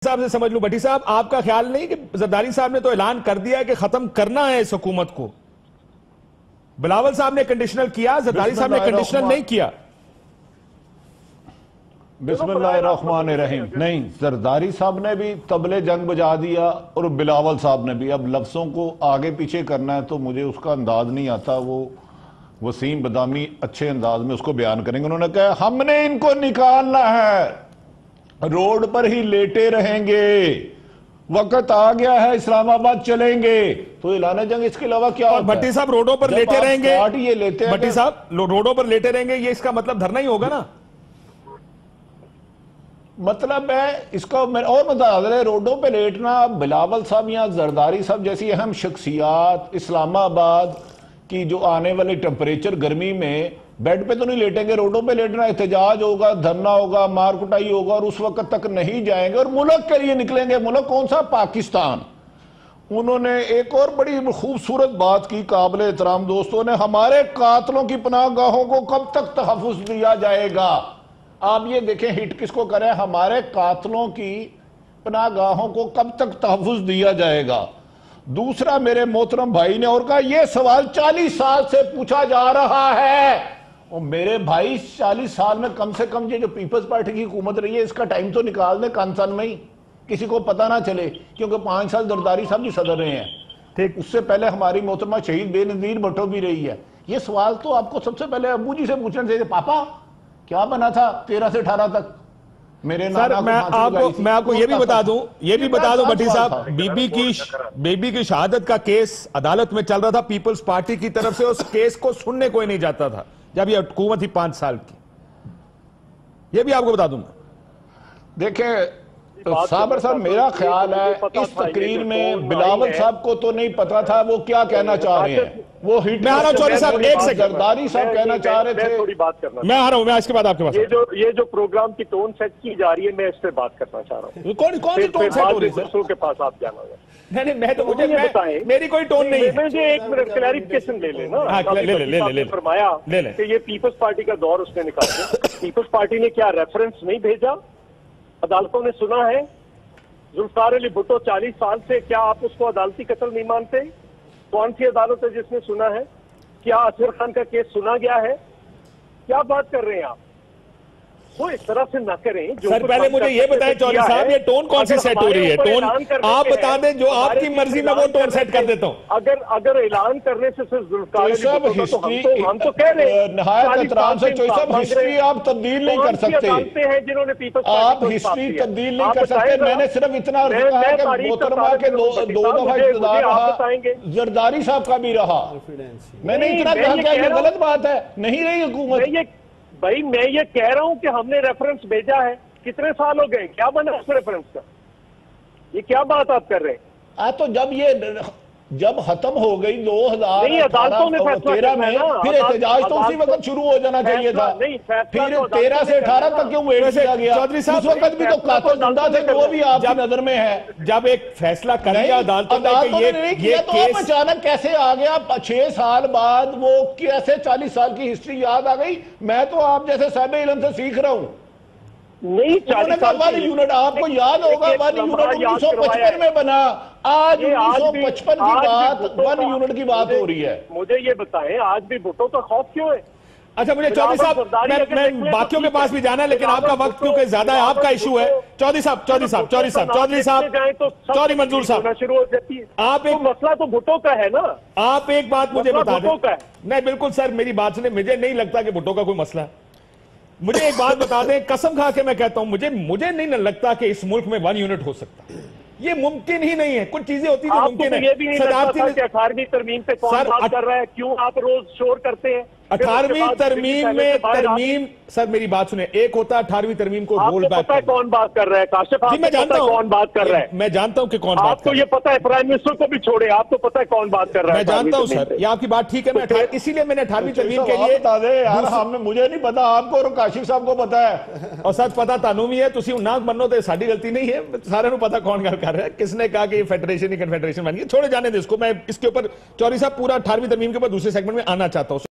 صاحب سے سمجھ لوں بھٹی صاحب آپ کا خیال نہیں کہ زرداری صاحب نے تو اعلان کر دیا ہے کہ ختم کرنا ہے اس حکومت کو؟ بلاول صاحب نے کنڈیشنل کیا، زرداری صاحب نے کنڈیشنل نہیں کیا۔ بسم اللہ الرحمن الرحیم۔ نہیں، زرداری صاحب نے بھی طبلِ جنگ بجا دیا اور بلاول صاحب نے بھی۔ اب لفظوں کو آگے پیچھے کرنا ہے تو مجھے اس کا انداز نہیں آتا، وہ وسیم بدامی اچھے انداز میں اس کو بیان کریں گے۔ انہوں نے کہا ہم نے ان کو نکالنا ہے، روڈ پر ہی لیٹے رہیں گے، وقت آ گیا ہے اسلام آباد چلیں گے۔ تو اعلان جنگ اس کے علاوہ کیا ہوتا ہے؟ بھٹی صاحب روڈوں پر لیٹے رہیں گے، یہ لیتے ہیں، بھٹی صاحب روڈوں پر لیٹے رہیں گے، یہ اس کا مطلب دھرنا ہی ہوگا نا؟ مطلب ہے اس کا اور بتا دیں، روڈوں پہ لیٹنا بلاول صاحب یا زرداری صاحب جیسی اہم شخصیات اسلام آباد کی جو آنے والے ٹمپریچر گرمی میں بیڈ پہ تو نہیں لیٹیں گے، روڈوں پہ لیٹنا، احتجاج ہوگا، دھرنا ہوگا، مار کٹائی ہوگا، اور اس وقت تک نہیں جائیں گے اور ملک کے لیے نکلیں گے۔ ملک کون سا؟ پاکستان۔ انہوں نے ایک اور بڑی خوبصورت بات کی، قابل احترام دوستوں نے، ہمارے قاتلوں کی پناہ گاہوں کو کب تک تحفظ دیا جائے گا؟ آپ یہ دیکھیں ہٹ کس کو کریں، ہمارے قاتلوں کی پناہ گاہوں کو کب تک تحفظ دیا جائے گا؟ دوسرا میرے محترم بھائی نے اور کہا یہ سوال 40 سال سے پوچھا جا رہا ہے، اور میرے بھائی 40 سال میں کم سے کم یہ جو پیپلز پارٹی کی حکومت رہی ہے اس کا ٹائم تو نکال دیں کانسن میں ہی، کسی کو پتہ نہ چلے، کیونکہ 5 سال زرداری صاحب بھی صدر رہے ہیں، اس سے پہلے ہماری محترمہ شہید بے نظیر بھٹو بھی رہی ہے۔ یہ سوال تو آپ کو سب سے پہلے ابو جی سے پوچھنا چاہیے، پاپا کیا بنا تھا 13 سے 18 تک؟ میرے سر میں آپ کو یہ بھی بتا دوں بھٹی صاحب، بی بی کی شہادت کا کیس عدالت میں چل رہا تھا، پیپلز پارٹی کی طرف سے اس کیس کو سننے کوئی نہیں جاتا تھا جب یہ حکومت ہی 5 سال کی، یہ بھی آپ کو بتا دوں میں۔ دیکھیں صابر صاحب، میرا خیال ہے اس تقریر میں بلاول صاحب کو تو نہیں پتا تھا وہ کیا کہنا چاہ رہے ہیں، وہ ہٹ میں آ رہا ہوں چودھری صاحب، ایک سیکنڈ، زرداری صاحب کہنا چاہ رہے تھے، تھوڑی بات کرنا، میں آ رہا ہوں، میں اس کے بعد آپ کے پاس یہ جو پروگرام کی ٹون سیٹ کی جا رہی ہے میں اس پہ بات کرنا چاہ رہا ہوں۔ کون سی ٹون سیٹ ہو رہی ہے دوسروں کے پاس آپ جانا ہوگا۔ نہیں میں تو مجھے بتائیں، میری کوئی ٹون نہیں ہے۔ مجھے ایک منٹ کلیریفیکیشن لے لینا، لے فرمایا کہ یہ پیپلز پارٹی کا دور اس نے نکالا، پیپلز پارٹی نے کیا ریفرنس نہیں بھیجا؟ عدالتوں نے سنا ہے؟ ذوالفقار علی بھٹو 40 سال سے، کیا آپ اس کو عدالتی قتل نہیں مانتے؟ کون سی عدالت ہے جس نے سنا ہے؟ کیا اصغر خان کا کیس سنا گیا ہے؟ کیا بات کر رہے ہیں آپ؟ وہ اس طرح سے نہ کریں۔ سر پہلے مجھے یہ بتائیں چودھری صاحب، یہ ٹون کون سی سیٹ ہو رہی ہے؟ ٹون آپ بتا دیں، جو آپ کی مرضی میں وہ ٹون سیٹ کر دیتا ہوں۔ اگر اعلان کرنے سے صرف ذوالفقار علی بھٹو تو ہم تو کہہ رہے ہیں نہایت احترام سے چوئی صاحب، ہسٹری آپ تبدیل نہیں کر سکتے، آپ ہسٹری تبدیل نہیں کر سکتے۔ میں نے صرف اتنا عرض کہا ہے کہ محترمہ کے 2 دفعہ اقتدار رہا، زرداری صاحب کا بھی رہا، میں نے اتنا کہا کہ یہ غلط بات ہے، نہیں رہی حکومت۔ بھائی میں یہ کہہ رہا ہوں کہ ہم نے ریفرنس بھیجا ہے، کتنے سال ہو گئے، کیا بنا اس ریفرنس کا؟ یہ کیا بات آپ کر رہے ہیں؟ تو جب ختم ہو گئی 2013 میں، پھر احتجاج تو اسی وقت شروع ہو جانا چاہیے تھا، پھر 13 سے 18 تک کیوں ویٹ کیا گیا؟ اس وقت بھی تو قاتل زندہ تھے، وہ بھی آپ کی نظر میں ہے۔ جب ایک فیصلہ کر لیا عدالتوں نے نہیں کیا تو آپ اچانک کیسے آ گیا 6 سال بعد؟ وہ کیسے 40 سال کی ہسٹری یاد آ گئی؟ میں تو آپ جیسے صاحب علم سے سیکھ رہا ہوں۔ نہیں 40 سال ون یونٹ آپ کو یاد ہوگا، ون یونٹ 1955 میں بنا، آج 1955 کی بات، ون یونٹ کی بات ہو رہی ہے۔ مجھے یہ بتائیں آج بھی بھٹو کا خوف کیوں ہے؟ اچھا مجھے چودھری صاحب، میں باقیوں کے پاس بھی جانا ہے لیکن آپ کا وقت کیونکہ زیادہ ہے، آپ کا ایشو ہے۔ چودھری منظور صاحب، آپ ایک مسئلہ تو بھٹو کا ہے نا، آپ ایک بات مجھے بتا دیں۔ نہیں بالکل سر، میری بات سنیں، مجھے نہیں لگتا کہ بھٹو کا کوئی مسئلہ ہے۔ مجھے ایک بات بتا دیں، قسم کھا کے میں کہتا ہوں، مجھے نہیں لگتا کہ اس ملک میں 1 یونٹ ہو سکتا، یہ ممکن ہی نہیں ہے۔ کچھ چیزیں ہوتی ہیں جو ممکن ہے۔ یہ بھی نہیں لگتا تھا کہ 18ویں ترمیم پہ کون بات کر رہا ہے، کیوں آپ روز شور کرتے ہیں؟ 18ویں ترمیم میں ترمیم، سر میری بات سنیں، ایک ہوتا ہے 18ویں ترمیم کو رول بیک۔ آپ کو پتا ہے کون بات کر رہا ہے؟ کاشف آپ کو پتا ہے کون بات کر رہا ہے؟ میں جانتا ہوں کہ کون بات کر رہا ہے۔ آپ کو یہ پتا ہے، پرائم منسٹر کو بھی چھوڑے، آپ کو پتا ہے کون بات کر رہا ہے؟ میں جانتا ہوں سر، یہ آپ کی بات ٹھیک ہے، میں اسی لیے میں نے 18ویں ترمیم کے لیے بتا دیں یار، مجھے نہیں پتا، آپ کو اور کاشف صاحب کو پتا ہے، اور سچ پتا تانوں بھی ہے، تسی نہ منو تو ساری غلطی نہیں ہے، سارے نو پتا کون گل کر رہا ہے، کس نے کہا کہ یہ فیڈریشن ہی کنفیڈریشن بن گئی۔ چھوڑے جانے دے اس کو، میں اس کے اوپر چودھری صاحب پورا 18ویں ترمیم کے اوپر دوسرے سیگمنٹ میں آنا چاہتا ہوں۔